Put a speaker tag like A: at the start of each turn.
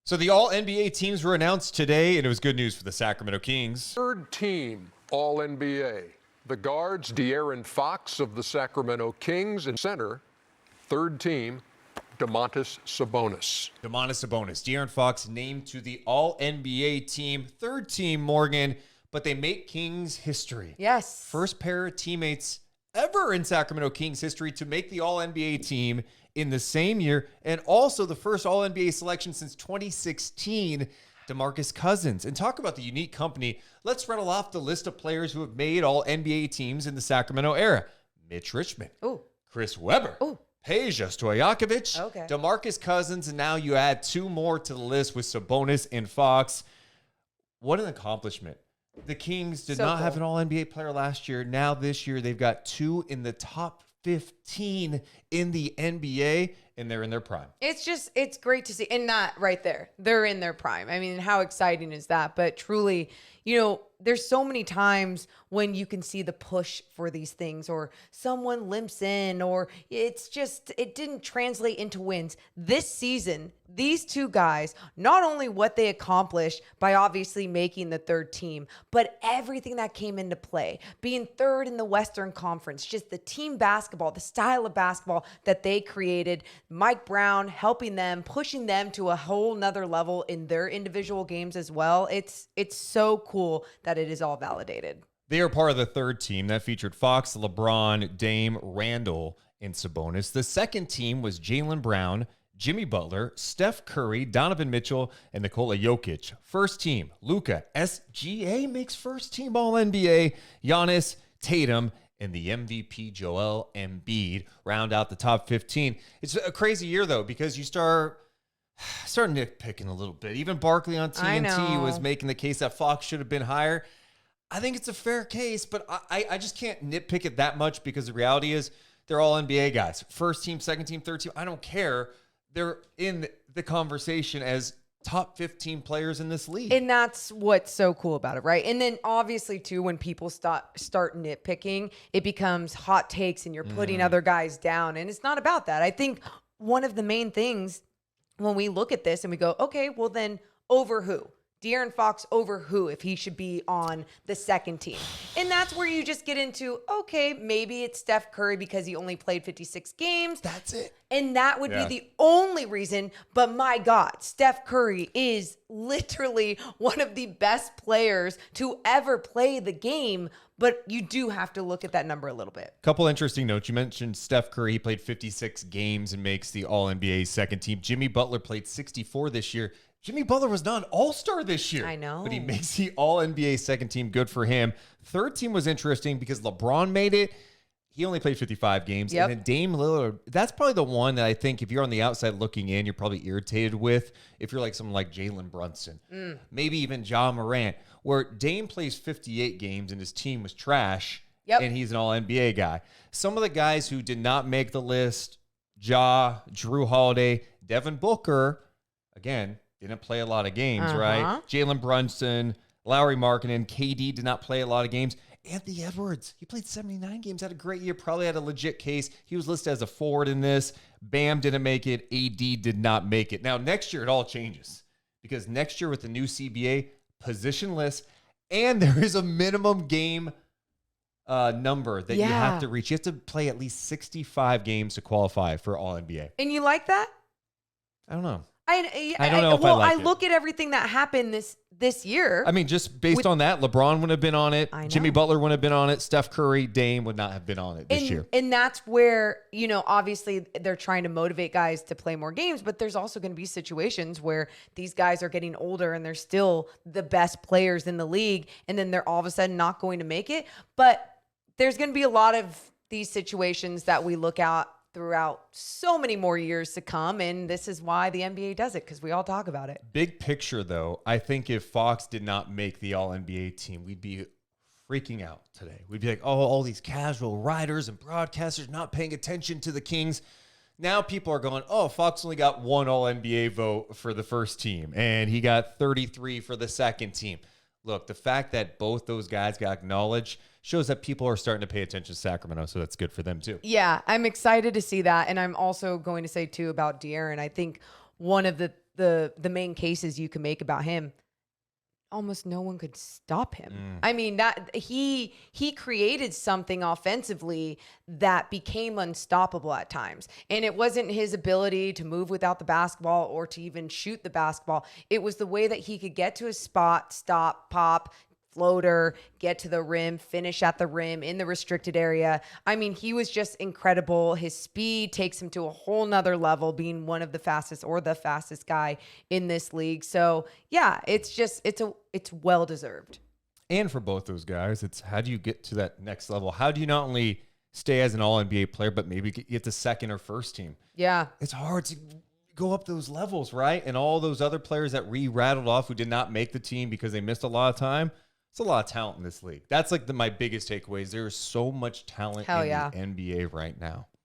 A: So the All-NBA teams were announced today, and it was good news for the Sacramento Kings.
B: Third team All-NBA. The guards, De'Aaron Fox of the Sacramento Kings, and center, third team, Domas Sabonis.
A: Domas Sabonis, De'Aaron Fox named to the All-NBA team, third team, Morgan, but they make Kings history.
C: Yes.
A: First pair of teammates ever in Sacramento Kings history to make the All-NBA team in the same year, and also the first All-NBA selection since 2016, DeMarcus Cousins. And talk about the unique company. Let's rattle off the list of players who have made All-NBA teams in the Sacramento era. Mitch Richmond,
C: Ooh.
A: Chris Webber,
C: Ooh.
A: Peja Stojakovic,
C: Okay.
A: DeMarcus Cousins, and now you add two more to the list with Sabonis and Fox. What an accomplishment. The Kings did not have an All-NBA player last year. Now this year, they've got two in the top 15 in the NBA, and they're in their prime.
C: It's great to see. And not right there. They're in their prime. I mean, how exciting is that? But truly, there's so many times when you can see the push for these things, or someone limps in, or it didn't translate into wins. This season, these two guys, not only what they accomplished by obviously making the third team, but everything that came into play, being third in the Western Conference, just the team basketball, the style of basketball that they created, Mike Brown helping them, pushing them to a whole nother level in their individual games as well. It's so cool that it is all validated.
A: They are part of the third team that featured Fox, LeBron, Dame, Randall, and Sabonis. The second team was Jaylen Brown, Jimmy Butler, Steph Curry, Donovan Mitchell, and Nikola Jokic. First team, Luka, SGA makes first team All-NBA, Giannis, Tatum, and the MVP Joel Embiid round out the top 15. It's a crazy year, though, because you start nitpicking a little bit. Even Barkley on TNT was making the case that Fox should have been higher. I think it's a fair case, but I just can't nitpick it that much, because the reality is they're all NBA guys. First team, second team, third team, I don't care. They're in the conversation as top 15 players in this league.
C: And that's what's so cool about it, right? And then obviously, too, when people start nitpicking, it becomes hot takes and you're putting other guys down. And it's not about that. I think one of the main things when we look at this and we go, okay, well then over who? De'Aaron Fox over who if he should be on the second team? And that's where you just get into, okay, maybe it's Steph Curry because he only played 56 games.
A: That's it.
C: And that would be the only reason. But my God, Steph Curry is literally one of the best players to ever play the game. But you do have to look at that number a little bit.
A: Couple interesting notes. You mentioned Steph Curry. He played 56 games and makes the All-NBA second team. Jimmy Butler played 64 this year. Jimmy Butler was not an all-star this year.
C: I know.
A: But he makes the All-NBA second team. Good for him. Third team was interesting because LeBron made it. He only played 55 games.
C: Yep.
A: And then Dame Lillard, that's probably the one that I think if you're on the outside looking in, you're probably irritated with. If you're like someone like Jalen Brunson, maybe even Ja Morant, where Dame plays 58 games and his team was trash, and he's an All-NBA guy. Some of the guys who did not make the list, Drew Holiday, Devin Booker, again, didn't play a lot of games, right? Jalen Brunson, Lauri Markkanen, KD did not play a lot of games. Anthony Edwards, he played 79 games, had a great year, probably had a legit case. He was listed as a forward in this. Bam didn't make it. AD did not make it. Now, next year, it all changes, because next year with the new CBA, positionless, and there is a minimum game number that you have to reach. You have to play at least 65 games to qualify for All-NBA.
C: And you like that?
A: I don't know.
C: I
A: don't know if I like it.
C: I look at everything that happened this year.
A: I mean, just based on that, LeBron would have been on it. Jimmy Butler would have been on it. Steph Curry, Dame would not have been on it this year.
C: And that's where, obviously they're trying to motivate guys to play more games, but there's also going to be situations where these guys are getting older and they're still the best players in the league, and then they're all of a sudden not going to make it. But there's going to be a lot of these situations that we look at throughout so many more years to come, and this is why the NBA does it, because we all talk about it.
A: Big picture, though, I think if Fox did not make the All-NBA team, we'd be freaking out today. We'd be like, oh, all these casual writers and broadcasters not paying attention to the Kings. Now people are going, oh, Fox only got one All-NBA vote for the first team, and he got 33 for the second team. Look, the fact that both those guys got acknowledged shows that people are starting to pay attention to Sacramento, so that's good for them too.
C: Yeah, I'm excited to see that. And I'm also going to say too about De'Aaron, I think one of the the main cases you can make about him, almost no one could stop him. I mean, that he created something offensively that became unstoppable at times. And it wasn't his ability to move without the basketball or to even shoot the basketball. It was the way that he could get to his spot, stop, pop, floater, get to the rim, finish at the rim in the restricted area. I mean, he was just incredible. His speed takes him to a whole nother level, being one of the fastest or the fastest guy in this league. So yeah, it's well deserved.
A: And for both those guys, it's how do you get to that next level? How do you not only stay as an all-NBA player, but maybe get to second or first team?
C: Yeah.
A: It's hard to go up those levels, right? And all those other players that rattled off who did not make the team because they missed a lot of time. It's a lot of talent in this league. That's like my biggest takeaway is there's so much talent in the NBA right now.